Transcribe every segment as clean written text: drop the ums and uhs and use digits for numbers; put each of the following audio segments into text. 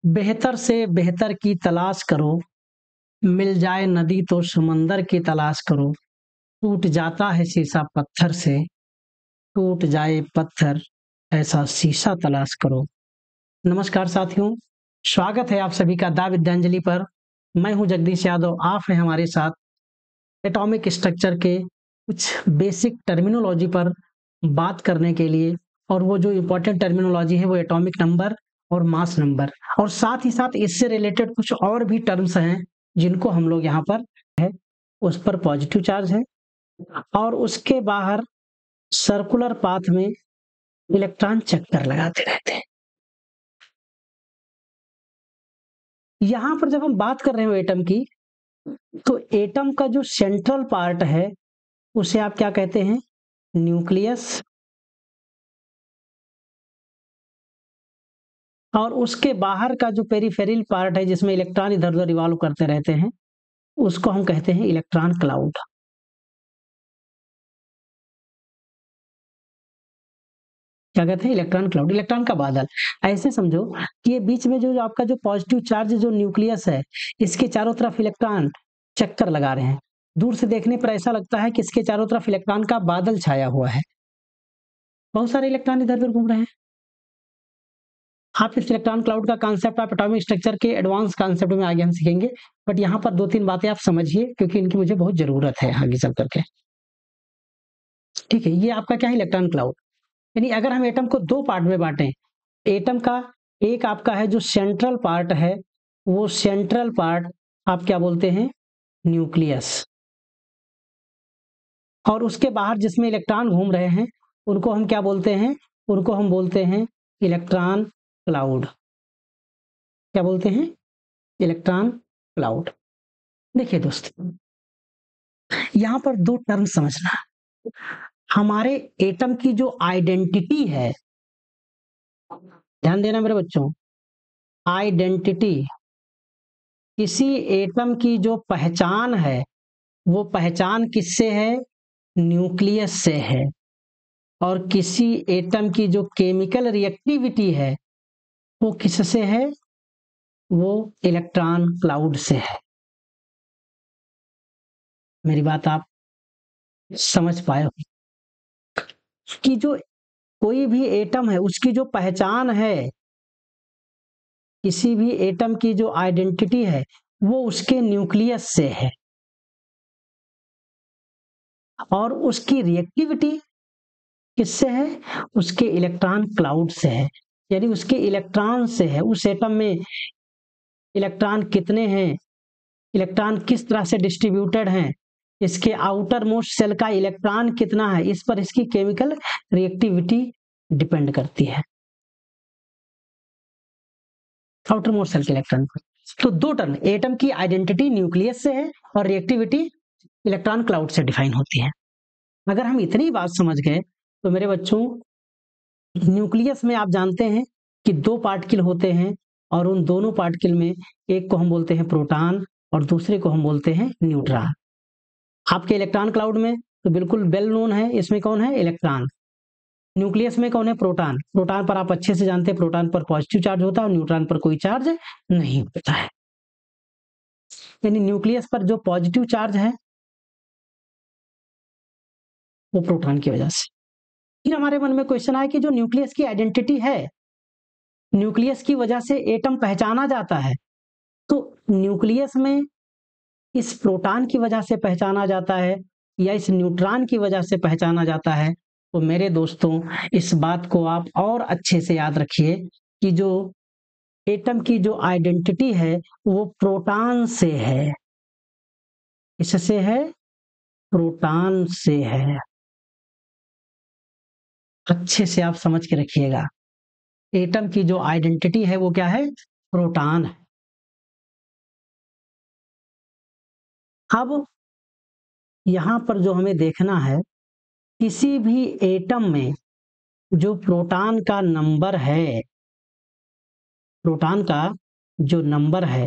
बेहतर से बेहतर की तलाश करो, मिल जाए नदी तो समंदर की तलाश करो, टूट जाता है शीशा पत्थर से, टूट जाए पत्थर ऐसा शीशा तलाश करो। नमस्कार साथियों, स्वागत है आप सभी का दा विद्यांजलि पर। मैं हूं जगदीश यादव, आप हैं हमारे साथ एटॉमिक स्ट्रक्चर के कुछ बेसिक टर्मिनोलॉजी पर बात करने के लिए। और वो जो इम्पोर्टेंट टर्मिनोलॉजी है वो एटॉमिक नंबर और मास नंबर, और साथ ही साथ इससे रिलेटेड कुछ और भी टर्म्स हैं जिनको हम लोग यहाँ पर है। उस पर पॉजिटिव चार्ज है और उसके बाहर सर्कुलर पाथ में इलेक्ट्रॉन चक्कर लगाते रहते हैं। यहाँ पर जब हम बात कर रहे हो एटम की, तो एटम का जो सेंट्रल पार्ट है उसे आप क्या कहते हैं? न्यूक्लियस। और उसके बाहर का जो पेरिफेरल पार्ट है जिसमें इलेक्ट्रॉन इधर उधर रिवॉल्व करते रहते हैं, उसको हम कहते हैं इलेक्ट्रॉन क्लाउड। क्या कहते हैं? इलेक्ट्रॉन क्लाउड, इलेक्ट्रॉन का बादल। ऐसे समझो कि ये बीच में जो आपका जो पॉजिटिव चार्ज जो न्यूक्लियस है, इसके चारों तरफ इलेक्ट्रॉन चक्कर लगा रहे हैं। दूर से देखने पर ऐसा लगता है कि इसके चारों तरफ इलेक्ट्रॉन का बादल छाया हुआ है, बहुत सारे इलेक्ट्रॉन इधर उधर घूम रहे हैं। आप इस इलेक्ट्रॉन क्लाउड का कॉन्सेप्ट आप एटॉमिक स्ट्रक्चर के एडवांस कॉन्सेप्ट में आगे हम सीखेंगे, बट यहाँ पर दो तीन बातें आप समझिए क्योंकि इनकी मुझे बहुत जरूरत है आगे चल करके। ठीक है, ये आपका क्या है? Electron cloud. यानी अगर हम एटम को दो पार्ट में बांटें, एटम का एक आपका है जो सेंट्रल पार्ट है, वो सेंट्रल पार्ट आप क्या बोलते हैं? न्यूक्लियस। और उसके बाहर जिसमें इलेक्ट्रॉन घूम रहे हैं उनको हम क्या बोलते हैं? उनको हम बोलते हैं इलेक्ट्रॉन क्लाउड। क्या बोलते हैं? Electron cloud. देखिए दोस्तों, यहां पर दो टर्म समझना। हमारे एटम की जो आइडेंटिटी है, ध्यान देना मेरे बच्चों, आइडेंटिटी, किसी एटम की जो पहचान है वो पहचान किससे है? न्यूक्लियस से है। और किसी एटम की जो केमिकल रिएक्टिविटी है वो किससे है? वो इलेक्ट्रॉन क्लाउड से है। मेरी बात आप समझ पाए हो कि जो कोई भी एटम है उसकी जो पहचान है, किसी भी एटम की जो आइडेंटिटी है वो उसके न्यूक्लियस से है, और उसकी रिएक्टिविटी किससे है? उसके इलेक्ट्रॉन क्लाउड से है। यानी उसके इलेक्ट्रॉन से है। उस एटम में इलेक्ट्रॉन कितने हैं, इलेक्ट्रॉन किस तरह से डिस्ट्रीब्यूटेड हैं, इसके आउटर मोस्ट सेल का इलेक्ट्रॉन कितना है, इस पर इसकी केमिकल रिएक्टिविटी डिपेंड करती है, आउटर मोस्ट सेल के इलेक्ट्रॉन पर। तो दो टर्म, एटम की आइडेंटिटी न्यूक्लियस से है और रिएक्टिविटी इलेक्ट्रॉन क्लाउड से डिफाइन होती है। अगर हम इतनी बात समझ गए तो मेरे बच्चों, न्यूक्लियस में आप जानते हैं कि दो पार्टिकल होते हैं, और उन दोनों पार्टिकल में एक को हम बोलते हैं प्रोटॉन और दूसरे को हम बोलते हैं न्यूट्रॉन। आपके इलेक्ट्रॉन क्लाउड में तो बिल्कुल वेल नोन है, इसमें कौन है? इलेक्ट्रॉन। न्यूक्लियस में कौन है? प्रोटॉन। प्रोटॉन पर आप अच्छे से जानते हैं प्रोटॉन पर पॉजिटिव चार्ज होता है और न्यूट्रॉन पर कोई चार्ज नहीं होता है। यानी न्यूक्लियस पर जो पॉजिटिव चार्ज है वो प्रोटॉन की वजह से। फिर हमारे मन में क्वेश्चन आया कि जो न्यूक्लियस की आइडेंटिटी है, न्यूक्लियस की वजह से एटम पहचाना जाता है, तो न्यूक्लियस में इस प्रोटॉन की वजह से पहचाना जाता है या इस न्यूट्रॉन की वजह से पहचाना जाता है? तो मेरे दोस्तों, इस बात को आप और अच्छे से याद रखिए कि जो एटम की जो आइडेंटिटी है वो प्रोटॉन से है। इससे है? प्रोटॉन से है। अच्छे से आप समझ के रखिएगा, एटम की जो आइडेंटिटी है वो क्या है? प्रोटॉन है। अब यहां पर जो हमें देखना है, किसी भी एटम में जो प्रोटॉन का नंबर है, प्रोटॉन का जो नंबर है,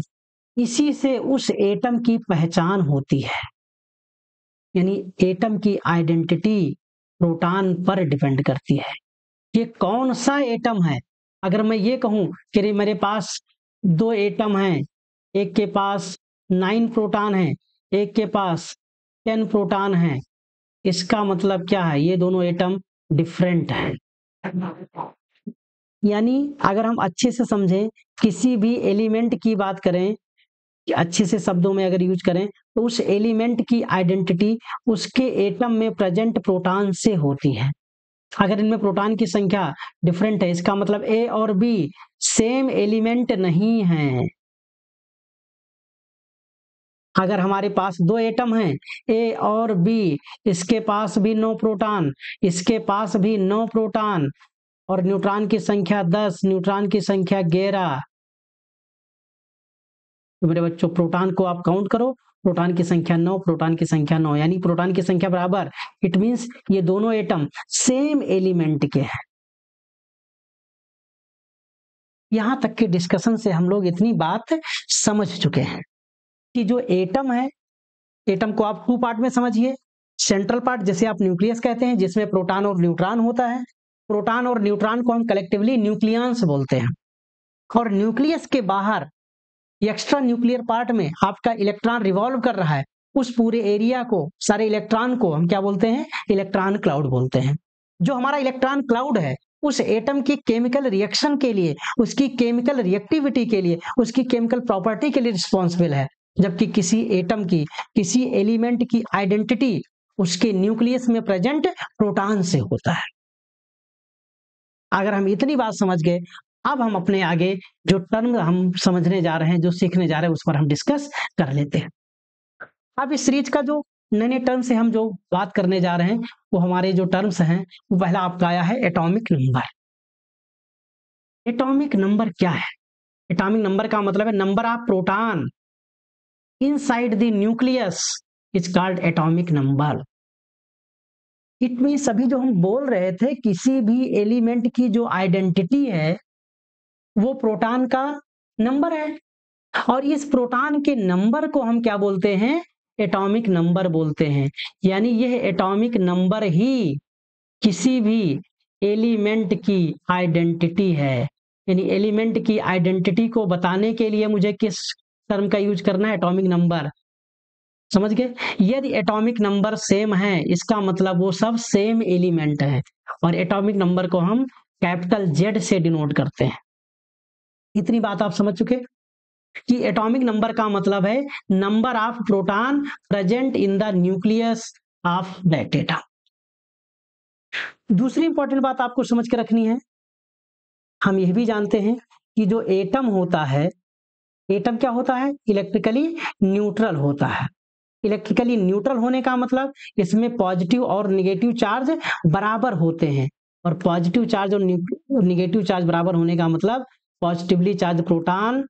इसी से उस एटम की पहचान होती है। यानी एटम की आइडेंटिटी प्रोटॉन पर डिपेंड करती है। ये कौन सा एटम है? अगर मैं ये कहूं कि मेरे पास दो एटम हैं, एक के पास 9 प्रोटॉन है, एक के पास 10 प्रोटॉन है, इसका मतलब क्या है, ये दोनों एटम डिफरेंट हैं। यानी अगर हम अच्छे से समझें, किसी भी एलिमेंट की बात करें, अच्छे से शब्दों में अगर यूज करें, तो उस एलिमेंट की आइडेंटिटी उसके एटम में प्रेजेंट प्रोटॉन से होती है। अगर इनमें प्रोटॉन की संख्या डिफरेंट है, इसका मतलब ए और बी सेम एलिमेंट नहीं है। अगर हमारे पास दो एटम हैं, ए और बी, इसके पास भी 9 प्रोटॉन, इसके पास भी 9 प्रोटॉन, और न्यूट्रॉन की संख्या 10, न्यूट्रॉन की संख्या 11, तो मेरे बच्चों प्रोटॉन को आप काउंट करो, प्रोटॉन की संख्या 9, प्रोटॉन की संख्या 9, यानी प्रोटॉन की संख्या बराबर, इट मींस ये दोनों एटम सेम एलिमेंट के हैं। यहां तक के डिस्कशन से हम लोग इतनी बात समझ चुके हैं कि जो एटम है, एटम को आप 2 पार्ट में समझिए। सेंट्रल पार्ट जिसे आप न्यूक्लियस कहते हैं, जिसमें प्रोटॉन और न्यूट्रॉन होता है। प्रोटॉन और न्यूट्रॉन को हम कलेक्टिवली न्यूक्लियंस बोलते हैं। और न्यूक्लियस के बाहर एक्स्ट्रा न्यूक्लियर पार्ट में आपका इलेक्ट्रॉन रिवॉल्व कर रहा है, उस पूरे एरिया को, सारे इलेक्ट्रॉन को हम क्या बोलते हैं, इलेक्ट्रॉन क्लाउड बोलते हैं। जो हमारा इलेक्ट्रॉन क्लाउड है, उस एटम की केमिकल रिएक्शन के लिए, उसकी केमिकल रिएक्टिविटी के लिए, उसकी केमिकल प्रॉपर्टी के लिए रिस्पॉन्सिबल है। जबकि किसी एटम की, किसी एलिमेंट की आइडेंटिटी उसके न्यूक्लियस में प्रेजेंट प्रोटॉन से होता है। अगर हम इतनी बात समझ गए, अब हम अपने आगे जो टर्म हम समझने जा रहे हैं, जो सीखने जा रहे हैं, उस पर हम डिस्कस कर लेते हैं। अब इस सीरीज का जो नए नए टर्म से हम जो बात करने जा रहे हैं, वो हमारे जो टर्म्स हैं, वो पहला आपका आया है एटॉमिक नंबर। एटॉमिक नंबर क्या है? एटॉमिक नंबर का मतलब है number of proton inside the nucleus is called atomic number. It means अभी जो हम बोल रहे थे, किसी भी एलिमेंट की जो आइडेंटिटी है वो प्रोटॉन का नंबर है, और इस प्रोटॉन के नंबर को हम क्या बोलते हैं, एटॉमिक नंबर बोलते हैं। यानी यह एटॉमिक नंबर ही किसी भी एलिमेंट की आइडेंटिटी है। यानी एलिमेंट की आइडेंटिटी को बताने के लिए मुझे किस टर्म का यूज करना है, एटॉमिक नंबर। समझ गए? यदि एटॉमिक नंबर सेम है, इसका मतलब वो सब सेम एलिमेंट है, और एटॉमिक नंबर को हम कैपिटल जेड से डिनोट करते हैं। इतनी बात आप समझ चुके कि एटॉमिक नंबर का मतलब है number of proton present in the nucleus of that atom. दूसरी इंपॉर्टेंट बात आपको समझ के रखनी है, हम यह भी जानते हैं कि जो एटम होता है, एटम क्या होता है, इलेक्ट्रिकली न्यूट्रल होता है। इलेक्ट्रिकली न्यूट्रल होने का मतलब इसमें पॉजिटिव और निगेटिव चार्ज बराबर होते हैं, और पॉजिटिव चार्ज और निगेटिव चार्ज बराबर होने का मतलब पॉजिटिवली चार्ज प्रोटॉन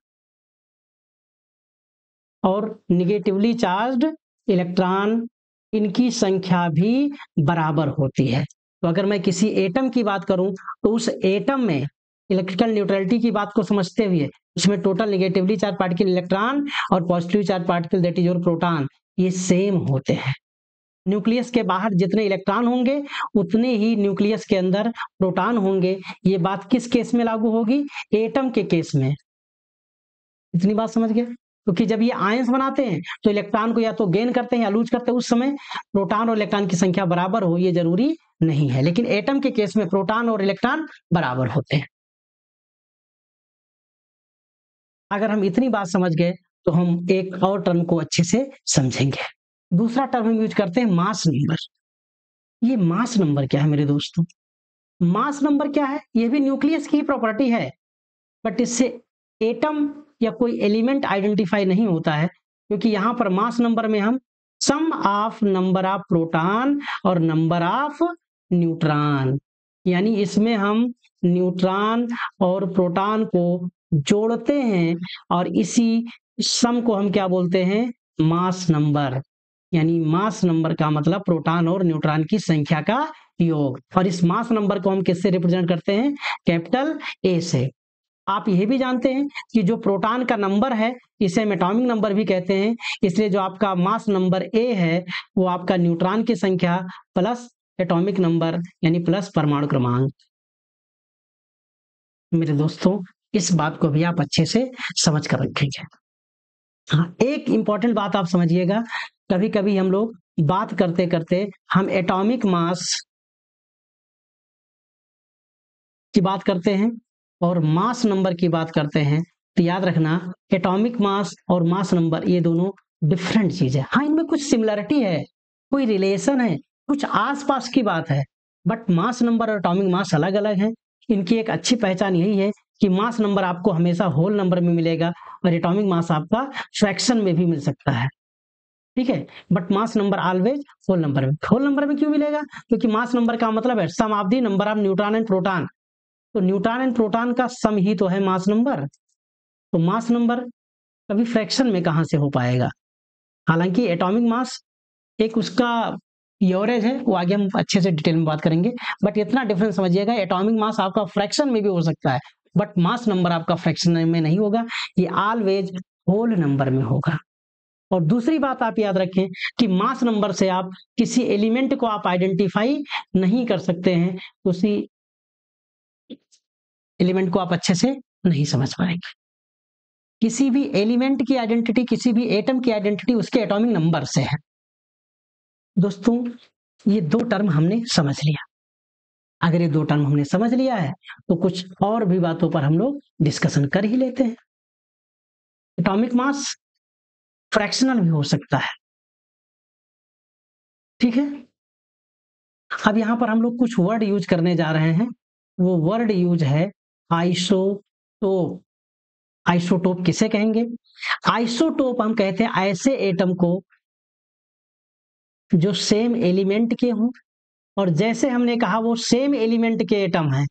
और निगेटिवली चार्ज्ड इलेक्ट्रॉन, इनकी संख्या भी बराबर होती है। तो अगर मैं किसी एटम की बात करूं, तो उस एटम में इलेक्ट्रिकल न्यूट्रलिटी की बात को समझते हुए उसमें total negatively charge particle electron और positive charge particle that is your proton, ये सेम होते हैं। न्यूक्लियस के बाहर जितने इलेक्ट्रॉन होंगे, उतने ही न्यूक्लियस के अंदर प्रोटॉन होंगे। ये बात किस केस में लागू होगी, एटम के केस में। इतनी बात समझ गए? क्योंकि जब ये आयंस बनाते हैं, तो इलेक्ट्रॉन को या तो गेन करते हैं या लूज करते हैं। उस समय प्रोटॉन और इलेक्ट्रॉन की संख्या बराबर हो, ये जरूरी नहीं है, लेकिन एटम के केस में प्रोटॉन और इलेक्ट्रॉन बराबर होते हैं। अगर हम इतनी बात समझ गए, तो हम एक और टर्म को अच्छे से समझेंगे। दूसरा टर्म हम यूज करते हैं मास नंबर। ये मास नंबर क्या है मेरे दोस्तों? मास नंबर क्या है? ये भी न्यूक्लियस की प्रॉपर्टी है, बट इससे एटम या कोई एलिमेंट आइडेंटिफाई नहीं होता है, क्योंकि यहां पर मास नंबर में हम सम ऑफ नंबर ऑफ प्रोटॉन और नंबर ऑफ न्यूट्रॉन, यानी इसमें हम न्यूट्रॉन और प्रोटॉन को जोड़ते हैं, और इसी सम को हम क्या बोलते हैं, मास नंबर। यानी मास नंबर का मतलब प्रोटॉन और न्यूट्रॉन की संख्या का योग, और इस मास नंबर को हम किससे रिप्रेजेंट करते हैं, कैपिटल ए से। आप यह भी जानते हैं कि जो प्रोटॉन का नंबर है, इसे हम एटॉमिक नंबर भी कहते हैं, इसलिए जो आपका मास नंबर ए है, वो आपका न्यूट्रॉन की संख्या प्लस एटॉमिक नंबर यानी प्लस परमाणु क्रमांक। मेरे दोस्तों, इस बात को भी आप अच्छे से समझ कर रखेंगे। हाँ, एक इंपॉर्टेंट बात आप समझिएगा, कभी कभी हम लोग बात करते करते हम एटॉमिक मास की बात करते हैं और मास नंबर की बात करते हैं, तो याद रखना एटॉमिक मास और मास नंबर ये दोनों डिफरेंट चीज है। हाँ, इनमें कुछ सिमिलरिटी है, कोई रिलेशन है, कुछ आसपास की बात है, बट मास नंबर और एटॉमिक मास अलग अलग है। इनकी एक अच्छी पहचान यही है कि मास नंबर आपको हमेशा होल नंबर में मिलेगा और एटॉमिक मास आपका फ्रैक्शन में भी मिल सकता है, ठीक है, but mass number always whole number में। होल नंबर में क्यों मिलेगा? क्योंकि मास नंबर का मतलब है sum of the number of neutron and proton, तो न्यूट्रॉन एंड प्रोटॉन का सम ही तो है मास नंबर। तो मास नंबर कभी फ्रैक्शन में कहां से हो पाएगा? हालांकि एटॉमिक मास एक उसका एवरेज है, वो आगे हम अच्छे से डिटेल में बात करेंगे, बट इतना डिफरेंस समझिएगा, एटॉमिक मास आपका फ्रैक्शन में भी हो सकता है, बट मास नंबर आपका फ्रैक्शन में नहीं होगा, ये ऑलवेज होल नंबर में होगा। और दूसरी बात आप याद रखें कि मास नंबर से आप किसी एलिमेंट को आप आइडेंटिफाई नहीं कर सकते हैं, उसी एलिमेंट को आप अच्छे से नहीं समझ पाएंगे। किसी भी एलिमेंट की आइडेंटिटी, किसी भी एटम की आइडेंटिटी उसके एटॉमिक नंबर से है। दोस्तों, ये दो टर्म हमने समझ लिया। अगर ये दो टर्म हमने समझ लिया है तो कुछ और भी बातों पर हम लोग डिस्कशन कर ही लेते हैं। एटॉमिक मास फ्रैक्शनल भी हो सकता है, ठीक है। अब यहां पर हम लोग कुछ वर्ड यूज करने जा रहे हैं, वो वर्ड यूज है आइसोटोप। आइसोटोप किसे कहेंगे? आइसोटोप हम कहते हैं ऐसे एटम को जो सेम एलिमेंट के हों, और जैसे हमने कहा वो सेम एलिमेंट के एटम हैं।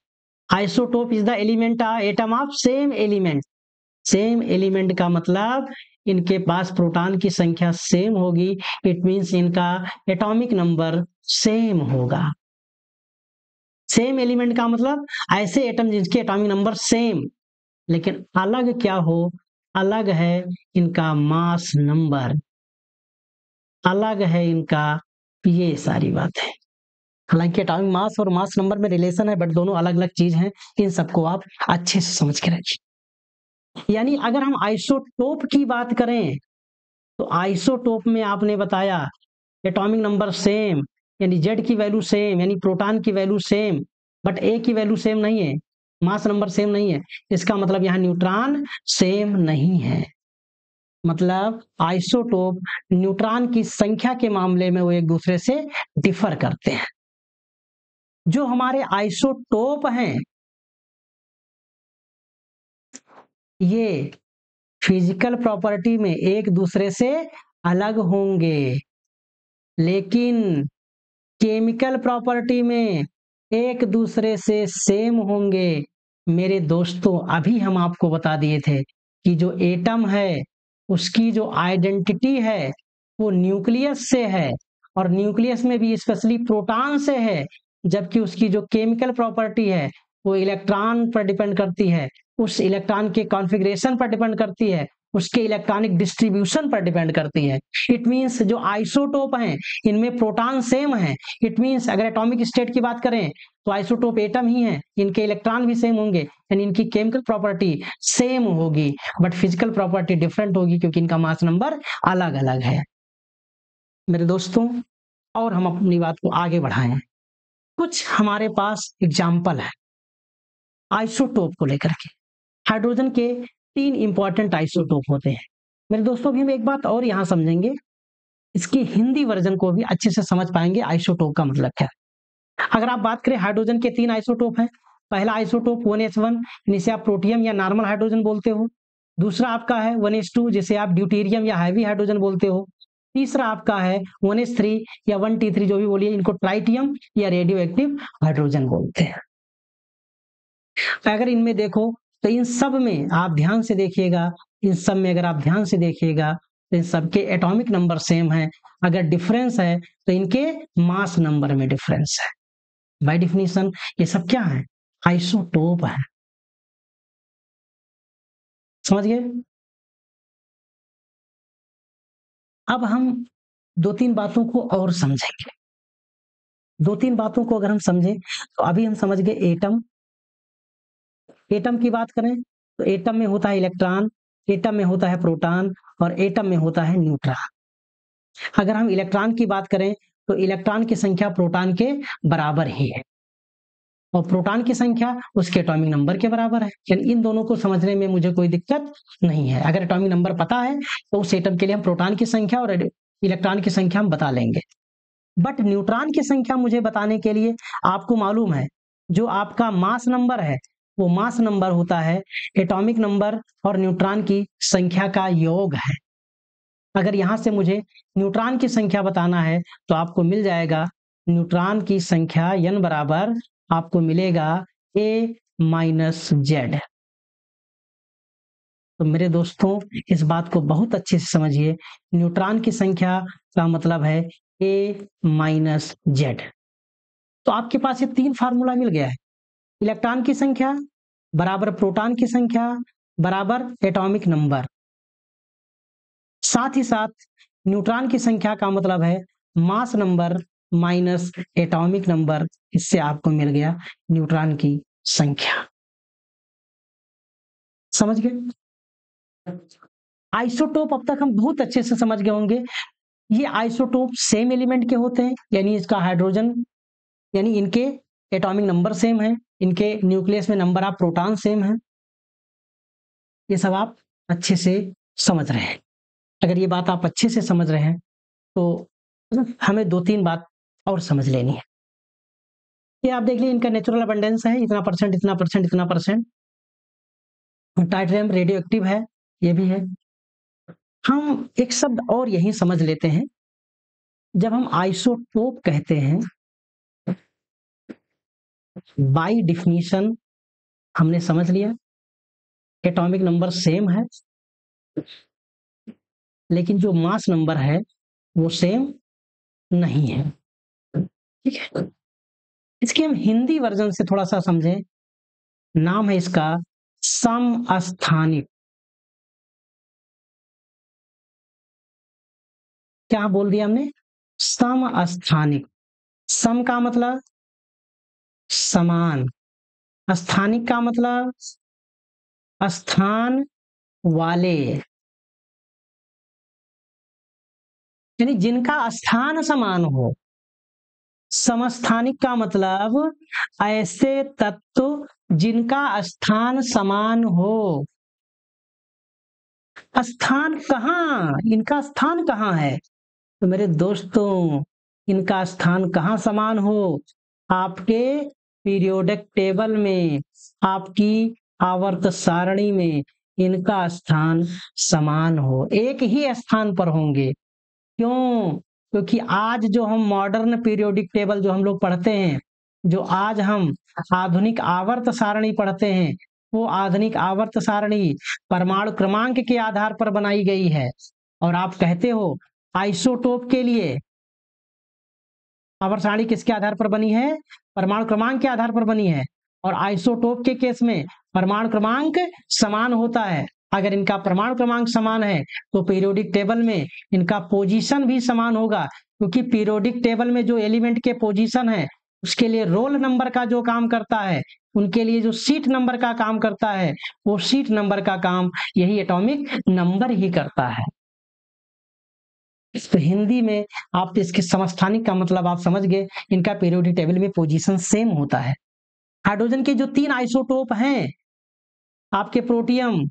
Isotope is the element atom of same element. Same element का मतलब इनके पास प्रोटॉन की संख्या सेम होगी, इट मींस इनका एटॉमिक नंबर सेम होगा। सेम एलिमेंट का मतलब ऐसे एटम जिनके एटॉमिक नंबर सेम, लेकिन अलग क्या हो? अलग है इनका मास नंबर, अलग है इनका, ये सारी बात है। हालांकि एटॉमिक मास और मास नंबर में रिलेशन है, बट दोनों अलग अलग चीज हैं, इन सबको आप अच्छे से समझ के रखिए। यानी अगर हम आइसोटोप की बात करें तो आइसोटोप में आपने बताया एटॉमिक नंबर सेम, यानी जेड की वैल्यू सेम, यानी प्रोटॉन की वैल्यू सेम, बट ए की वैल्यू सेम नहीं है, मास नंबर सेम नहीं है। इसका मतलब यहाँ न्यूट्रॉन सेम नहीं है। मतलब आइसोटोप न्यूट्रॉन की संख्या के मामले में वो एक दूसरे से डिफर करते हैं। जो हमारे आइसोटोप हैं ये फिजिकल प्रॉपर्टी में एक दूसरे से अलग होंगे, लेकिन केमिकल प्रॉपर्टी में एक दूसरे से सेम होंगे। मेरे दोस्तों, अभी हम आपको बता दिए थे कि जो एटम है उसकी जो आइडेंटिटी है वो न्यूक्लियस से है, और न्यूक्लियस में भी स्पेशली प्रोटॉन से है, जबकि उसकी जो केमिकल प्रॉपर्टी है वो इलेक्ट्रॉन पर डिपेंड करती है, उस इलेक्ट्रॉन के कॉन्फ़िगरेशन पर डिपेंड करती है, उसके इलेक्ट्रॉनिक डिस्ट्रीब्यूशन पर डिपेंड करती है। इट मींस जो आइसोटोप हैं इनमें प्रोटॉन सेम है। इट मींस अगर एटॉमिक स्टेट की बात करें तो आइसोटोप एटम ही है, इनके इलेक्ट्रॉन भी सेम होंगे, यानी इनकी केमिकल प्रॉपर्टी सेम होगी, बट फिजिकल प्रॉपर्टी डिफरेंट होगी क्योंकि इनका मास नंबर अलग अलग है। मेरे दोस्तों, और हम अपनी बात को आगे बढ़ाएं, कुछ हमारे पास एग्जाम्पल है आइसोटोप को लेकर के। हाइड्रोजन के 3 इंपॉर्टेंट आइसोटोप होते हैं। मेरे दोस्तों, भी हम एक बात और यहाँ समझेंगे, इसकी हिंदी वर्जन को भी अच्छे से समझ पाएंगे आइसोटोप का मतलब क्या है। अगर आप बात करें, हाइड्रोजन के 3 आइसोटोप हैं। पहला आइसोटोप 1s1, जिसे आप प्रोटियम या नॉर्मल हाइड्रोजन बोलते हो। दूसरा आपका है 1s2, जिसे आप ड्यूटेरियम या हैवी हाइड्रोजन बोलते हो। तीसरा आपका है 1s3 या 1t3, जो भी बोलिए, इनको ट्राइटियम या रेडियो एक्टिव हाइड्रोजन बोलते हैं। अगर इनमें देखो तो इन सब में आप ध्यान से देखिएगा, इन सब में अगर आप ध्यान से देखिएगा तो इन सबके एटॉमिक नंबर सेम है। अगर डिफरेंस है तो इनके मास नंबर में डिफरेंस है। बाय डिफिनीशन ये सब क्या है? आइसोटोप है। समझ गए? अब हम 2-3 बातों को और समझेंगे। 2-3 बातों को अगर हम समझें तो अभी हम समझ गए एटम। एटम की बात करें तो एटम में होता है इलेक्ट्रॉन, एटम में होता है प्रोटॉन और एटम में होता है न्यूट्रॉन। अगर हम इलेक्ट्रॉन की बात करें तो इलेक्ट्रॉन की संख्या प्रोटॉन के बराबर ही है और प्रोटॉन की संख्या उसके एटॉमिक नंबर के बराबर है। यानी इन दोनों को समझने में मुझे कोई दिक्कत नहीं है। अगर एटॉमिक नंबर पता है तो उस एटम के लिए हम प्रोटॉन की संख्या और इलेक्ट्रॉन की संख्या हम बता लेंगे। बट न्यूट्रॉन की संख्या मुझे बताने के लिए आपको मालूम है जो आपका मास नंबर है वो मास नंबर होता है एटॉमिक नंबर और न्यूट्रॉन की संख्या का योग है। अगर यहां से मुझे न्यूट्रॉन की संख्या बताना है तो आपको मिल जाएगा न्यूट्रॉन की संख्या n बराबर आपको मिलेगा a माइनस जेड। तो मेरे दोस्तों इस बात को बहुत अच्छे से समझिए, न्यूट्रॉन की संख्या का मतलब है a माइनस जेड। तो आपके पास ये तीन फार्मूला मिल गया है, इलेक्ट्रॉन की संख्या बराबर प्रोटॉन की संख्या बराबर एटॉमिक नंबर, साथ ही साथ न्यूट्रॉन की संख्या का मतलब है mass number minus atomic number. इससे आपको मिल गया न्यूट्रॉन की संख्या। समझ गए? आइसोटोप अब तक हम बहुत अच्छे से समझ गए होंगे। ये आइसोटोप सेम एलिमेंट के होते हैं, यानी इसका हाइड्रोजन यानी इनके एटॉमिक नंबर सेम है, इनके न्यूक्लियस में नंबर ऑफ प्रोटॉन सेम है। ये सब आप अच्छे से समझ रहे हैं। अगर ये बात आप अच्छे से समझ रहे हैं तो हमें दो तीन बात और समझ लेनी है। ये आप देख लीजिए, इनका नेचुरल अबंडेंस है इतना परसेंट इतना परसेंट इतना परसेंट। टाइटेनियम रेडियो एक्टिव है, ये भी है। हम एक शब्द और यही समझ लेते हैं, जब हम आइसोटोप कहते हैं बाय डिफिनीशन हमने समझ लिया एटॉमिक नंबर सेम है लेकिन जो मास नंबर है वो सेम नहीं है। ठीक है, इसके हम हिंदी वर्जन से थोड़ा सा समझें। नाम है इसका समस्थानिक। क्या बोल दिया हमने? समस्थानिक। सम का मतलब समान, स्थानिक का मतलब स्थान वाले, यानी जिनका स्थान समान हो। समस्थानिक का मतलब ऐसे तत्व जिनका स्थान समान हो। स्थान कहाँ, इनका स्थान कहाँ है? तो मेरे दोस्तों इनका स्थान कहाँ समान हो? आपके पीरियोडिक टेबल में, आपकी आवर्त सारणी में इनका स्थान समान हो, एक ही स्थान पर होंगे। क्यों? क्योंकि आज जो हम मॉडर्न पीरियोडिक टेबल जो हम लोग पढ़ते हैं, जो आज हम आधुनिक आवर्त सारणी पढ़ते हैं, वो आधुनिक आवर्त सारणी परमाणु क्रमांक के आधार पर बनाई गई है। और आप कहते हो आइसोटोप के लिए आवर्त सारणी किसके आधार पर बनी है? परमाणु क्रमांक के आधार पर बनी है। और आइसोटोप के केस में परमाणु क्रमांक समान होता है। अगर इनका परमाणु क्रमांक समान है तो पीरियोडिक टेबल में इनका पोजीशन भी समान होगा, क्योंकि पीरियोडिक टेबल में जो एलिमेंट के पोजीशन है उसके लिए रोल नंबर का जो काम करता है, उनके लिए जो सीट नंबर का काम करता है, वो सीट नंबर का काम यही एटॉमिक नंबर ही करता है। तो हिंदी में आप इसके समस्थानिक का मतलब आप समझ गए, इनका पीरियोडिक टेबल में पोजीशन सेम होता है। हाइड्रोजन के जो तीन आइसोटोप हैं आपके प्रोटियम,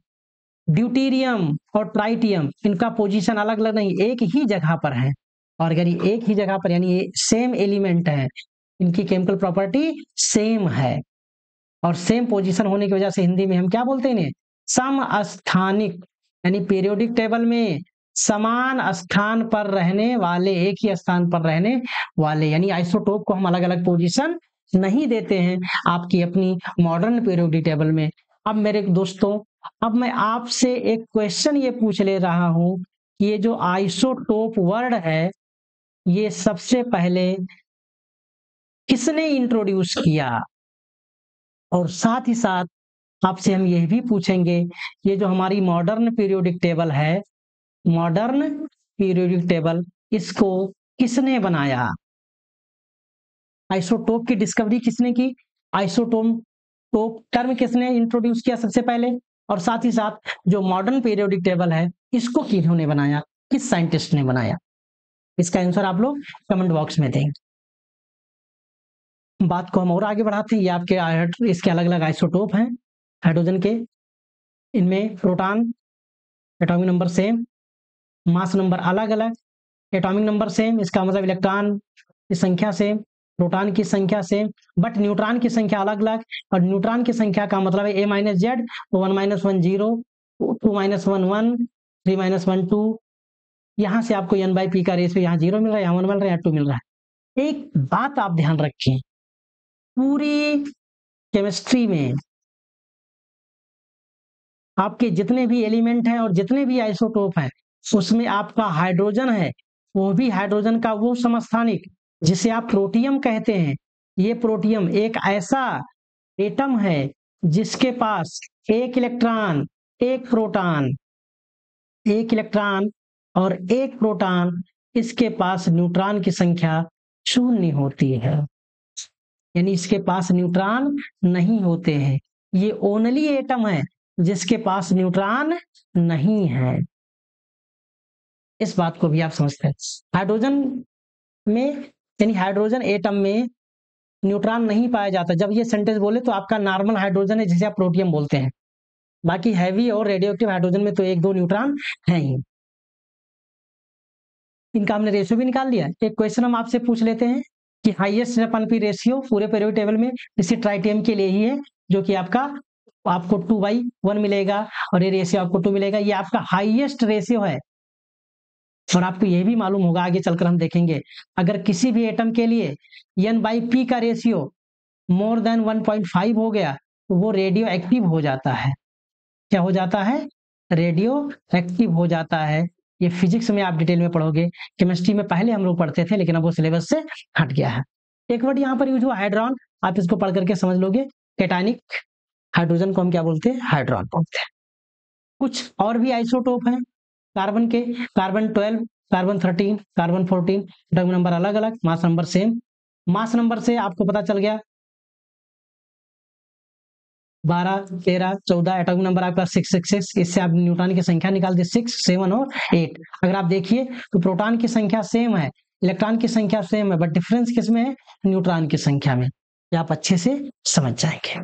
ड्यूटेरियम और ट्राइटियम, इनका पोजीशन अलग अलग नहीं, एक ही जगह पर है। और अगर ये एक ही जगह पर यानी ये सेम एलिमेंट है, इनकी केमिकल प्रॉपर्टी सेम है और सेम पोजीशन होने की वजह से हिंदी में हम क्या बोलते हैं इन्हें? समस्थानिक। यानी पीरियोडिक टेबल में समान स्थान पर रहने वाले, एक ही स्थान पर रहने वाले, यानी आइसोटोप को हम अलग अलग पोजीशन नहीं देते हैं आपकी अपनी मॉडर्न पीरियोडिक टेबल में। अब मेरे दोस्तों, अब मैं आपसे एक क्वेश्चन ये पूछ ले रहा हूं कि ये जो आइसोटोप वर्ड है ये सबसे पहले किसने इंट्रोड्यूस किया? और साथ ही साथ आपसे हम यह भी पूछेंगे, ये जो हमारी मॉडर्न पीरियोडिक टेबल है, मॉडर्न पीरियोडिक टेबल, इसको किसने बनाया? आइसोटोप की डिस्कवरी किसने की? आइसोटोप टर्म किसने इंट्रोड्यूस किया सबसे पहले? और साथ ही साथ जो मॉडर्न पीरियोडिक टेबल है इसको किन्होंने बनाया, किस साइंटिस्ट ने बनाया? इसका आंसर आप लोग कमेंट बॉक्स में देंगे। बात को हम और आगे बढ़ाते हैं। ये आपके इसके अलग अलग आइसोटोप हैं हाइड्रोजन के। इनमें proton atomic number same, mass number अलग अलग, एटॉमिक नंबर सेम, इसका मतलब इलेक्ट्रॉन की संख्या सेम, प्रोटॉन की संख्या सेम, बट न्यूट्रॉन की संख्या अलग अलग। और न्यूट्रॉन की संख्या का मतलब है ए माइनस जेड, 1 - 1 0, 2 - 1 1, 3 - 1 2। यहां से आपको एन बाई पी का रेशियो यहाँ 0 मिल रहा है, यहाँ 1 मिल रहा है, यहाँ 2 मिल रहा है। एक बात आप ध्यान रखें, पूरी केमिस्ट्री में आपके जितने भी एलिमेंट हैं और जितने भी आइसोटोप हैं उसमें आपका हाइड्रोजन है, वो भी हाइड्रोजन का वो समस्थानिक जिसे आप प्रोटियम कहते हैं। ये प्रोटियम एक ऐसा एटम है जिसके पास एक इलेक्ट्रॉन, एक प्रोटॉन, एक इलेक्ट्रॉन और एक प्रोटॉन, इसके पास न्यूट्रॉन की संख्या 0 होती है, यानी इसके पास न्यूट्रॉन नहीं होते हैं। ये ओनली एटम है जिसके पास न्यूट्रॉन नहीं है। इस बात को भी आप समझते हैं। हाइड्रोजन में यानी हाइड्रोजन एटम में न्यूट्रॉन नहीं पाया जाता। जब ये सेंटेंस बोले तो आपका नॉर्मल हाइड्रोजन है जिसे आप प्रोटियम बोलते हैं। बाकी हैवी और रेडियोएक्टिव हाइड्रोजन में तो 1-2 न्यूट्रॉन है ही। इनका हमने रेशियो भी निकाल लिया। एक क्वेश्चन हम आपसे पूछ लेते हैं कि हाईएस्ट रेपन रेशियो पूरे पीरियोडिक टेबल में इसी ट्राइटियम के लिए ही है, जो कि आपको 2/1 मिलेगा और ये रेशियो आपको 2 मिलेगा। ये आपका हाईएस्ट रेशियो है। और आपको यह भी मालूम होगा, आगे चलकर हम देखेंगे, अगर किसी भी एटम के लिए N/P का रेशियो मोर देन 1.5 हो गया तो वो रेडियो एक्टिव हो जाता है। क्या हो जाता है? रेडियो एक्टिव हो जाता है। ये फिजिक्स में आप डिटेल में पढ़ोगे, केमिस्ट्री में पहले हम लोग पढ़ते थे लेकिन अब वो सिलेबस से हट गया है। एक वर्ड यहाँ पर यूज हुआ हाइड्रॉन, आप इसको पढ़ करके समझ लोगे। कैटायनिक हाइड्रोजन को हम क्या बोलते हैं? हाइड्रॉन बोलते हैं। कुछ और भी आइसोटोप हैं कार्बन के, carbon 12, carbon 13, carbon 14, atomic number अलग अलग, mass number same. Mass number से आपको पता चल गया 12, 13, 14, एटॉमिक नंबर आपका 666। इससे आप न्यूट्रॉन की संख्या निकाल दी 6, 7 और 8। अगर आप देखिए तो प्रोटॉन की संख्या सेम है, इलेक्ट्रॉन की संख्या सेम है, बट डिफरेंस किसमें है? न्यूट्रॉन की संख्या में। ये आप अच्छे से समझ जाएंगे।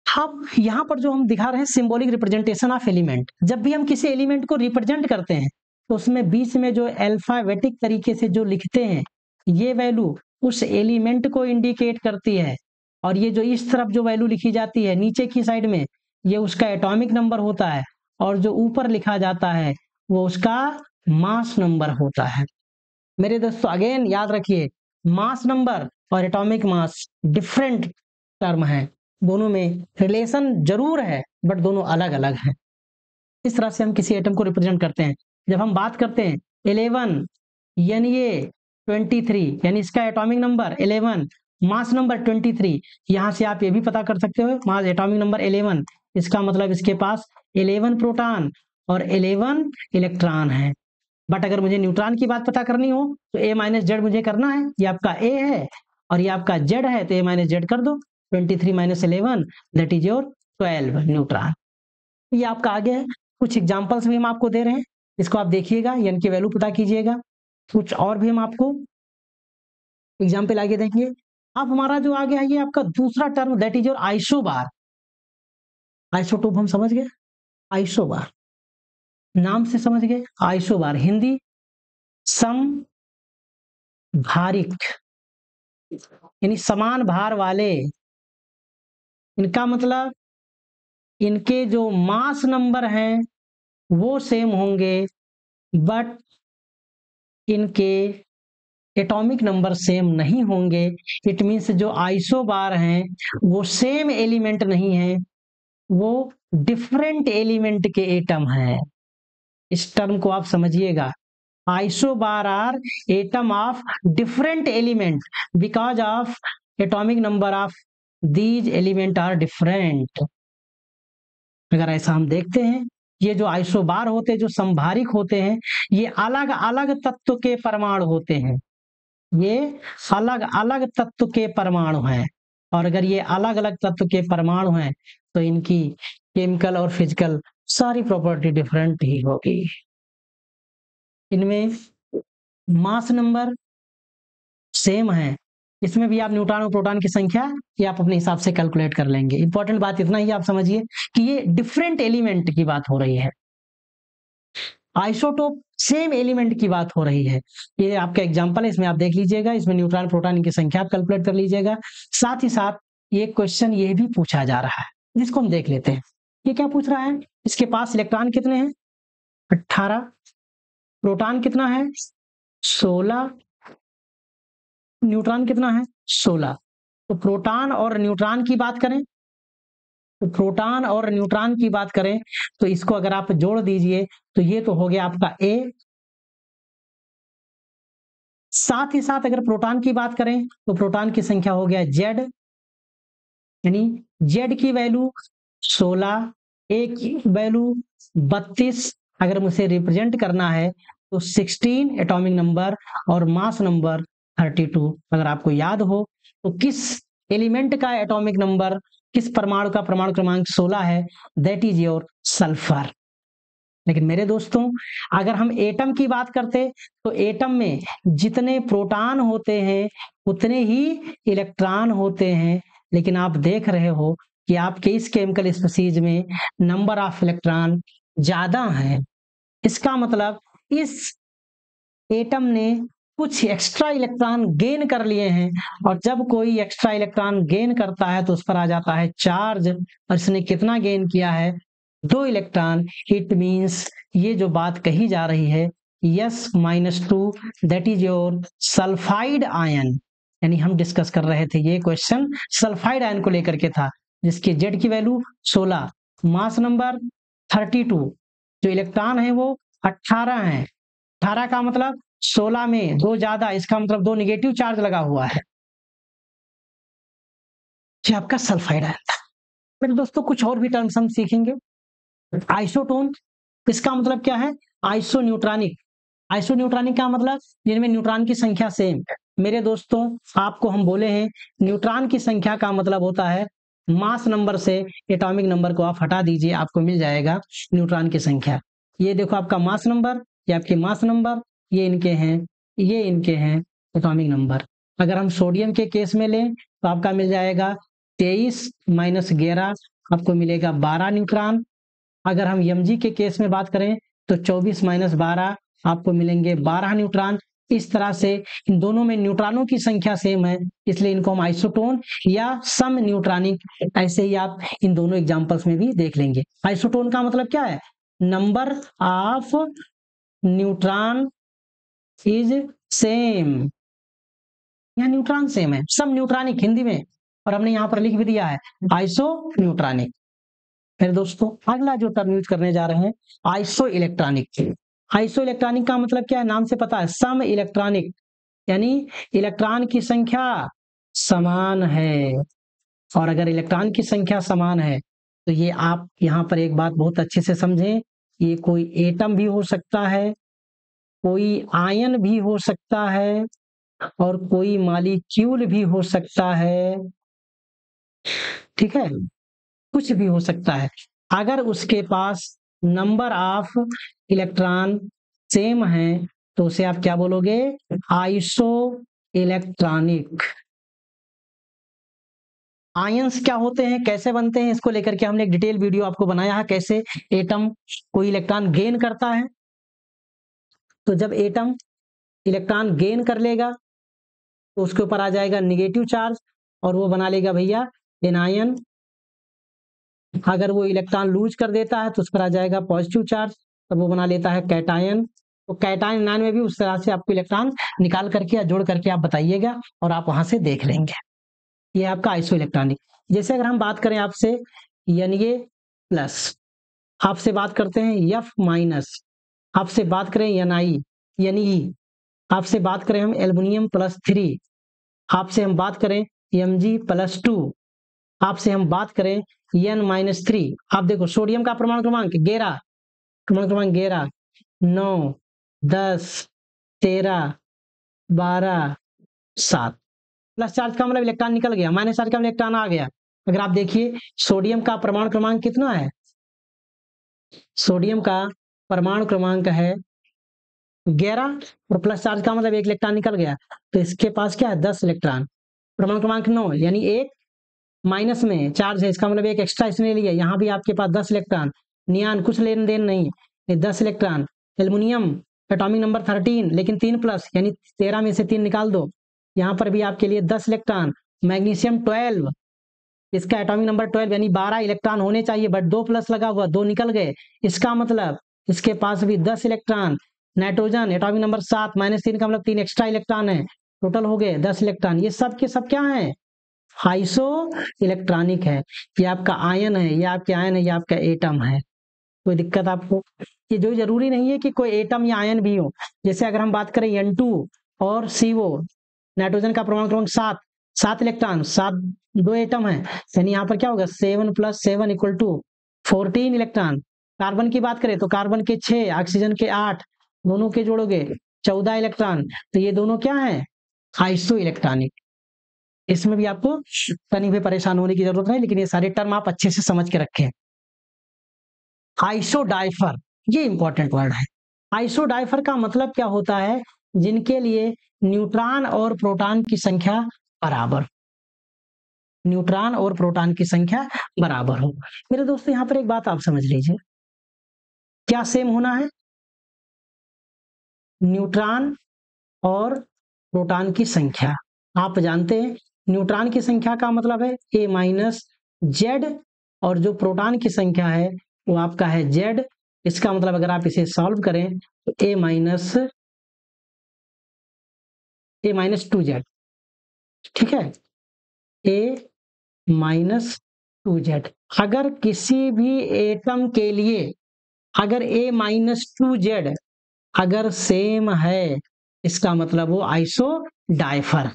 अब यहाँ पर जो हम दिखा रहे हैं सिंबॉलिक रिप्रेजेंटेशन ऑफ एलिमेंट, जब भी हम किसी एलिमेंट को रिप्रेजेंट करते हैं तो उसमें बीच में जो अल्फाबेटिक तरीके से जो लिखते हैं, ये वैल्यू उस एलिमेंट को इंडिकेट करती है। और ये जो इस तरफ जो वैल्यू लिखी जाती है नीचे की साइड में, ये उसका एटॉमिक नंबर होता है। और जो ऊपर लिखा जाता है वो उसका मास नंबर होता है। मेरे दोस्तों अगेन याद रखिए, मास नंबर और एटॉमिक मास डिफरेंट टर्म है, दोनों में रिलेशन जरूर है बट दोनों अलग अलग हैं। इस तरह से हम किसी एटम को रिप्रेजेंट करते हैं। जब हम बात करते हैं 11 यानी ये 23, यानी इसका एटॉमिक नंबर 11, मास नंबर 23। यहां से आप ये भी पता कर सकते हो मास एटॉमिक नंबर 11, इसका मतलब इसके पास 11 प्रोटॉन और 11 इलेक्ट्रॉन है। बट अगर मुझे न्यूट्रॉन की बात पता करनी हो तो A-Z मुझे करना है। ये आपका A है और ये आपका Z है, तो A-Z कर दो। 23 - 11 दैट इज योर 12 न्यूट्रॉन। ये आपका आगे है। कुछ एग्जांपल्स भी हम आपको दे रहे हैं, इसको आप देखिएगा, n की वैल्यू पता कीजिएगा। कुछ और भी हम आपको एग्जाम्पल आगे देंगे। अब हमारा जो आगे है ये आपका दूसरा term that is your isobar. Isotope हम समझ गए, आइसोबार नाम से समझ गए। आइसोबार हिंदी समभारिक, यानी समान भार वाले। इनका मतलब इनके जो मास नंबर हैं वो सेम होंगे बट इनके एटॉमिक नंबर सेम नहीं होंगे। इट मीन्स जो आइसोबार हैं वो सेम एलिमेंट नहीं है, वो डिफरेंट एलिमेंट के एटम हैं। इस टर्म को आप समझिएगा। Isobar are atom of different element because of atomic number of these element are different. अगर ऐसा हम देखते हैं, ये जो आइसोबार होते हैं, जो संभारिक होते हैं, ये अलग अलग तत्व के परमाणु होते हैं। ये अलग अलग तत्व के परमाणु हैं। और अगर ये अलग अलग तत्व के परमाणु हैं तो इनकी केमिकल और फिजिकल सारी प्रॉपर्टी डिफरेंट ही होगी। इनमें मास नंबर सेम है, इसमें भी आप न्यूट्रॉन और प्रोटॉन की संख्या ये आप अपने हिसाब से कैलकुलेट कर लेंगे। इंपॉर्टेंट बात इतना ही आप समझिए कि ये डिफरेंट एलिमेंट की बात हो रही है, आइसोटोप सेम एलिमेंट की बात हो रही है। ये आपका एग्जांपल है, इसमें आप देख लीजिएगा, इसमें न्यूट्रॉन प्रोटॉन की संख्या आप कैलकुलेट कर लीजिएगा। साथ ही साथ ये क्वेश्चन ये भी पूछा जा रहा है, जिसको हम देख लेते हैं। ये क्या पूछ रहा है, इसके पास इलेक्ट्रॉन कितने हैं 18, प्रोटॉन कितना है 16, न्यूट्रॉन कितना है 16। तो प्रोटॉन और न्यूट्रॉन की बात करें, तो प्रोटॉन और न्यूट्रॉन की बात करें तो इसको अगर आप जोड़ दीजिए तो ये तो हो गया आपका ए। साथ ही साथ अगर प्रोटॉन की बात करें तो प्रोटॉन की संख्या हो गया जेड, यानी जेड की वैल्यू 16, ए की वैल्यू 32। अगर मुझे रिप्रेजेंट करना है तो 16 एटॉमिक नंबर और मास नंबर 32। अगर आपको याद हो तो किस एलिमेंट का एटॉमिक नंबर, किस परमाणु का परमाणु क्रमांक 16 है, दैट इज योर सल्फर। लेकिन मेरे दोस्तों अगर हम एटम की बात करते तो एटम में जितने प्रोटॉन होते हैं उतने ही इलेक्ट्रॉन होते हैं, लेकिन आप देख रहे हो कि आपके इस केमिकल स्पीशीज में नंबर ऑफ इलेक्ट्रॉन ज्यादा है। इसका मतलब इस एटम ने कुछ एक्स्ट्रा इलेक्ट्रॉन गेन कर लिए हैं, और जब कोई एक्स्ट्रा इलेक्ट्रॉन गेन करता है तो उस पर आ जाता है चार्ज, और इसने कितना गेन किया है 2 इलेक्ट्रॉन। इट मींस ये जो बात कही जा रही है S-2 that is your sulphide ion, यानी हम डिस्कस कर रहे थे ये क्वेश्चन सल्फाइड आयन को लेकर के था, जिसकी जेड की वैल्यू 16, मास नंबर 32, जो इलेक्ट्रॉन है वो 18 है। 18 का मतलब 16 में 2 ज्यादा, इसका मतलब 2 निगेटिव चार्ज लगा हुआ है। ये आपका सल्फाइड आयन था। मेरे दोस्तों कुछ और भी टर्म्स हम सीखेंगे। आइसोटोन, इसका मतलब क्या है, आइसोन्यूट्रॉनिक। आइसोन्यूट्रॉनिक का मतलब जिनमें न्यूट्रॉन की संख्या सेम है। मेरे दोस्तों आपको हम बोले हैं न्यूट्रॉन की संख्या का मतलब होता है मास नंबर से एटॉमिक नंबर को आप हटा दीजिए, आपको मिल जाएगा न्यूट्रॉन की संख्या। ये देखो आपका मास नंबर, ये आपके मास नंबर, ये इनके हैं, ये इनके हैं एटॉमिक नंबर। अगर हम सोडियम के केस में लें तो आपका मिल जाएगा 23 माइनस 11, आपको मिलेगा 12 न्यूट्रॉन। अगर हम Mg के केस में बात करें तो 24 माइनस 12 आपको मिलेंगे 12 न्यूट्रॉन। इस तरह से इन दोनों में न्यूट्रॉनों की संख्या सेम है, इसलिए इनको हम आइसोटोन या सम न्यूट्रॉनिक ऐसे ही आप इन दोनों एग्जांपल्स में भी देख लेंगे। आइसोटोन का मतलब क्या है, number of neutron is same, यहाँ न्यूट्रॉन सेम है, सम न्यूट्रॉनिक हिंदी में, और हमने यहाँ पर लिख भी दिया है आइसो न्यूट्रॉनिक। फिर दोस्तों अगला जो टर्म यूज करने जा रहे हैं आइसो इलेक्ट्रॉनिक। आइसो इलेक्ट्रॉनिक का मतलब क्या है, नाम से पता है सम इलेक्ट्रॉनिक, यानी इलेक्ट्रॉन की संख्या समान है। और अगर इलेक्ट्रॉन की संख्या समान है तो ये आप यहाँ पर एक बात बहुत अच्छे से समझें, ये कोई एटम भी हो सकता है, कोई आयन भी हो सकता है, और कोई मॉलिक्यूल भी हो सकता है, ठीक है, कुछ भी हो सकता है। अगर उसके पास नंबर ऑफ इलेक्ट्रॉन सेम है तो उसे आप क्या बोलोगे, आइसो इलेक्ट्रॉनिक। आयंस क्या होते हैं, कैसे बनते हैं, इसको लेकर के हमने एक डिटेल वीडियो आपको बनाया है, कैसे एटम कोई इलेक्ट्रॉन गेन करता है। तो जब एटम इलेक्ट्रॉन गेन कर लेगा तो उसके ऊपर आ जाएगा निगेटिव चार्ज, और वो बना लेगा भैया एनायन। अगर वो इलेक्ट्रॉन लूज कर देता है तो उस पर आ जाएगा पॉजिटिव चार्ज, तो वो बना लेता है कैटायन। तो कैटायन एनायन में भी उस तरह से आपको इलेक्ट्रॉन निकाल करके या जोड़ करके आप बताइएगा, और आप वहां से देख लेंगे। ये आपका आइसो इलेक्ट्रॉनिक। जैसे अगर हम बात करें आपसे Na प्लस, आपसे बात करते हैं F माइनस, आपसे बात करें Ne, आपसे बात करें हम एल्युमिनियम +3, आपसे हम बात करें Mg+2, आपसे हम बात करें N-3। आप देखो सोडियम का परमाणु क्रमांक 11, परमाणु क्रमांक 11, 9, 10, 13, 12, 7। प्लस चार्ज का मतलब इलेक्ट्रॉन निकल गया, माइनस चार्ज का मतलब इलेक्ट्रॉन आ गया। अगर आप देखिए सोडियम का परमाणु क्रमांक कितना है, सोडियम का परमाणु क्रमांक है 11 और प्लस चार्ज का मतलब एक इलेक्ट्रॉन निकल गया, तो इसके पास क्या है 10 इलेक्ट्रॉन। परमाणु क्रमांक 9 यानी एक माइनस में चार्ज है, इसका मतलब एक एक्स्ट्रा इसने लिया, यहाँ भी आपके पास 10 इलेक्ट्रॉन। नियान कुछ लेन देन नहीं, ये 10 इलेक्ट्रॉन। एल्युमिनियम एटॉमिक नंबर 13 लेकिन 3 प्लस यानी 13 में से 3 निकाल दो, यहाँ पर भी आपके लिए 10 इलेक्ट्रॉन। मैग्नीशियम 12, इसका एटॉमिक नंबर 12 यानी 12 इलेक्ट्रॉन होने चाहिए, बट 2 प्लस लगा हुआ, 2 निकल गए, इसका मतलब इसके पास भी 10 इलेक्ट्रॉन। नाइट्रोजन एटॉमिक नंबर 7, -3 का मतलब 3 एक्स्ट्रा इलेक्ट्रॉन है, टोटल हो गए 10 इलेक्ट्रॉन। ये सब के सब क्या है, आइसो इलेक्ट्रॉनिक है। ये आपका आयन है, ये आपके आयन है, ये आपका एटम है। कोई दिक्कत आपको, ये जो जरूरी नहीं है कि कोई एटम या आयन भी हो। जैसे अगर हम बात करें N2 और CO, नाइट्रोजन का परमाणु क्रमांक 7, 7 इलेक्ट्रॉन, 7 दो एटम है, यानी यहाँ पर क्या होगा 7 + 7 = 14 इलेक्ट्रॉन। कार्बन की बात करें तो कार्बन के 6, ऑक्सीजन के 8, दोनों के जोड़ोगे 14 इलेक्ट्रॉन, तो ये दोनों क्या है, आइसो इलेक्ट्रॉनिक। इसमें भी आपको कहीं भी परेशान होने की जरूरत नहीं, लेकिन ये सारे टर्म आप अच्छे से समझ के रखें। आइसोडाइफर, ये इंपॉर्टेंट वर्ड है। आइसोडाइफर का मतलब क्या होता है, जिनके लिए न्यूट्रॉन और प्रोटॉन की संख्या बराबर, न्यूट्रॉन और प्रोटॉन की संख्या बराबर हो। मेरे दोस्तों यहाँ पर एक बात आप समझ लीजिए, क्या सेम होना है, न्यूट्रॉन और प्रोटॉन की संख्या। आप जानते हैं न्यूट्रॉन की संख्या का मतलब है A-Z, और जो प्रोटॉन की संख्या है वो आपका है Z। इसका मतलब अगर आप इसे सॉल्व करें तो A-2Z, ठीक है, A-2Z। अगर किसी भी एटम के लिए अगर A-2Z अगर सेम है, इसका मतलब वो आइसोडाइफर।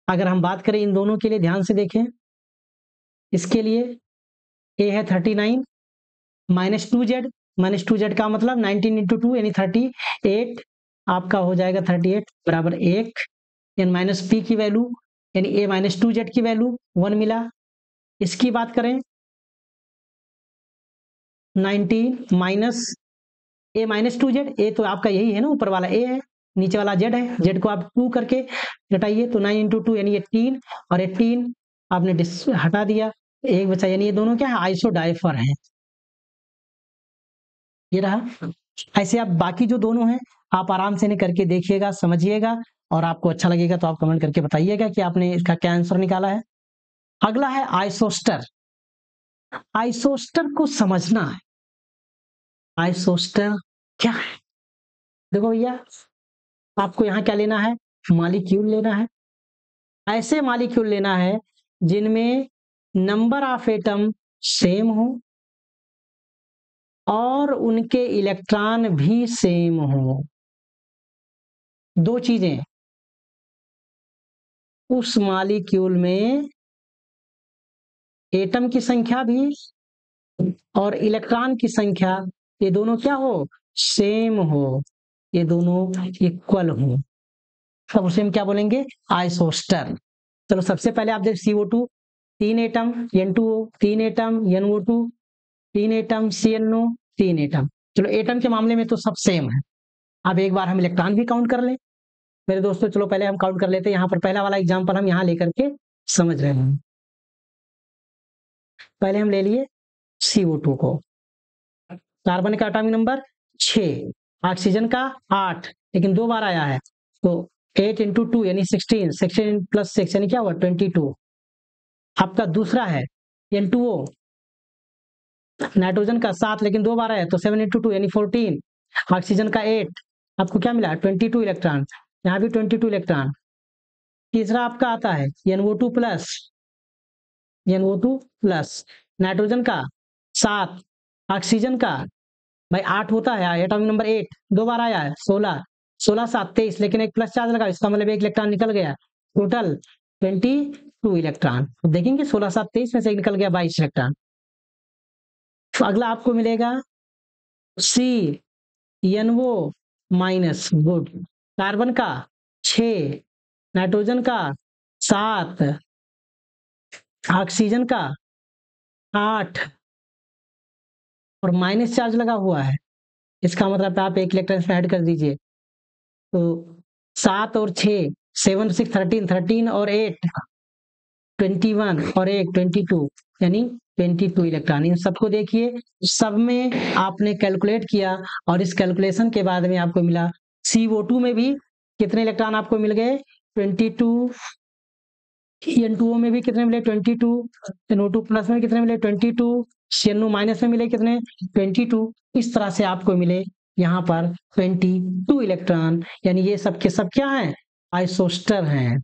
अगर हम बात करें इन दोनों के लिए, ध्यान से देखें, इसके लिए A है 39, -2Z का मतलब 19 × 2 यानी 38, आपका हो जाएगा 38 बराबर 1, यानी -P की वैल्यू यानी A-2Z की वैल्यू 1 मिला। इसकी बात करें 19 A-2Z, A तो आपका यही है ना, ऊपर वाला A है, नीचे वाला Z है, Z को आप 2 करके घटाइए तो 9 × 2 यानी 18, और 18 आपने हटा दिया, एक बचा, यानी ये दोनों क्या है, आइसोडाइफर हैं। ये रहा। ऐसे आप बाकी जो दोनों हैं आप आराम से इन्हें करके देखिएगा, समझिएगा, और आपको अच्छा लगेगा तो आप कमेंट करके बताइएगा कि आपने इसका क्या आंसर निकाला है। अगला है आइसोस्टर। आइसोस्टर को समझना है, आइसोस्टर क्या है। देखो भैया, आपको यहाँ क्या लेना है, मॉलिक्यूल लेना है, ऐसे मॉलिक्यूल लेना है जिनमें नंबर ऑफ एटम सेम हो और उनके इलेक्ट्रॉन भी सेम हो। दो चीजें, उस मॉलिक्यूल में एटम की संख्या भी और इलेक्ट्रॉन की संख्या, ये दोनों क्या हो, सेम हो, ये दोनों इक्वल हो, तब उसे हम क्या बोलेंगे, आइसोस्टर। चलो सबसे पहले आप देखिए CO2 3 atom, N2O 3 atom, NO2 3 atom, CNO 3 atom. चलो एटम के मामले में तो सब सेम है। अब एक बार हम इलेक्ट्रॉन भी काउंट कर लें मेरे दोस्तों, चलो पहले हम काउंट कर लेते हैं। यहाँ पर पहला वाला एग्जांपल हम यहाँ लेकर के समझ रहे हैं। पहले हम ले लिए CO2 को, कार्बन का एटॉमिक नंबर 6, ऑक्सीजन का 8, लेकिन 2 बार आया है, तो 8 × 2 यानी 16, 16 + 6 यानी क्या हुआ 22। आपका दूसरा है N2O, नाइट्रोजन का 7 लेकिन 2 बार आया, तो 7 × 2 यानी 14, ऑक्सीजन का 8, आपको क्या मिला 22 इलेक्ट्रॉन, यहाँ भी 22 इलेक्ट्रॉन। तीसरा आपका आता है NO2 प्लस, नाइट्रोजन का 7, ऑक्सीजन का भाई 8 होता है, एटॉमिक नंबर 8 2 बार आया है, 16, 16 7 23, लेकिन एक प्लस चार्ज लगा, इसका मतलब एक इलेक्ट्रॉन निकल गया, टोटल 22 इलेक्ट्रॉन। तो देखेंगे 16 7 23 में से निकल गया 22 इलेक्ट्रॉन। तो अगला आपको मिलेगा CNO-, गुड, कार्बन का 6, नाइट्रोजन का 7, ऑक्सीजन का 8 और माइनस चार्ज लगा हुआ है। इसका मतलब आप एक इलेक्ट्रॉन इसमें ऐड कर दीजिए, तो 7 और 6, 7 6 13, 13 और 8 21 और 1 22, यानी 22 इलेक्ट्रॉन। इन सबको देखिए, सब में आपने कैलकुलेट किया और इस कैलकुलेशन के बाद में आपको मिला CO2 में भी कितने इलेक्ट्रॉन आपको मिल गए, 22। N2O में भी कितने मिले, 22। NO2 प्लस में कितने मिले, 22। CNO माइनस में मिले कितने, 22। इस तरह से आपको मिले यहाँ पर 22 इलेक्ट्रॉन, यानी ये सब के सब क्या हैं, आइसोस्टर हैं।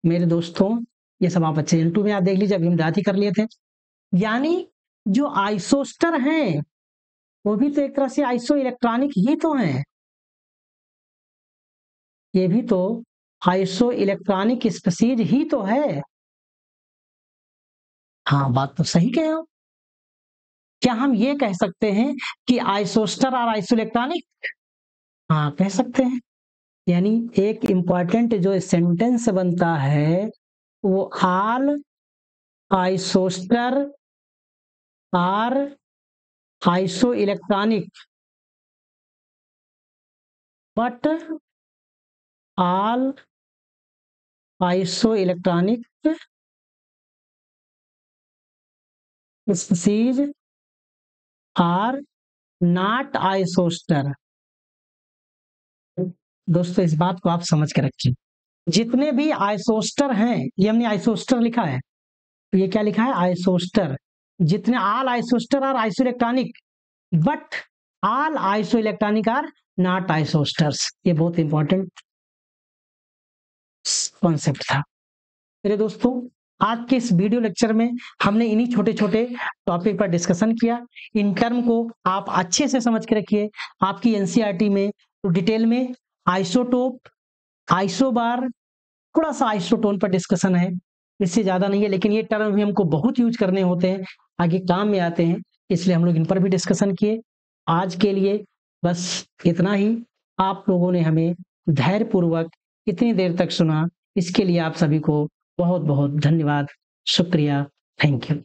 मेरे दोस्तों, ये सब आप अच्छे N2 में आप देख लीजिए, अभी हम बात ही कर लिए थे। यानी जो आइसोस्टर हैं वो भी तो एक तरह से आइसो इलेक्ट्रॉनिक ही तो हैं, ये भी तो आइसो इलेक्ट्रॉनिक स्पीशीज ही तो है। हाँ, बात तो सही कहे हो। क्या हम ये कह सकते हैं कि आइसोस्टर और आइसो इलेक्ट्रॉनिक? हाँ, कह सकते हैं। यानी एक इंपॉर्टेंट जो सेंटेंस बनता है वो all isoster are iso electronic but all iso electronic species are not isostere. दोस्तों, इस बात को आप समझ के रखिए, जितने भी आइसोस्टर हैं, ये हमने आइसोस्टर लिखा है, तो ये क्या लिखा है, आइसोस्टर। जितने all isoster are iso electronic but all iso electronic are not isosters. ये बहुत इंपॉर्टेंट कॉन्सेप्ट था। मेरे दोस्तों, आज के इस वीडियो लेक्चर में हमने इन्हीं छोटे छोटे टॉपिक पर डिस्कशन किया। इन टर्म को आप अच्छे से समझ के रखिए। आपकी एनसीईआरटी में तो डिटेल में आइसोटोप, आइसोबार, थोड़ा सा आइसोटोन पर डिस्कशन है, इससे ज्यादा नहीं है, लेकिन ये टर्म भी हमको बहुत यूज करने होते हैं, आगे काम में आते हैं, इसलिए हम लोग इन पर भी डिस्कशन किए। आज के लिए बस इतना ही। आप लोगों ने हमें धैर्य पूर्वक इतनी देर तक सुना, इसके लिए आप सभी को बहुत बहुत धन्यवाद, शुक्रिया, थैंक यू।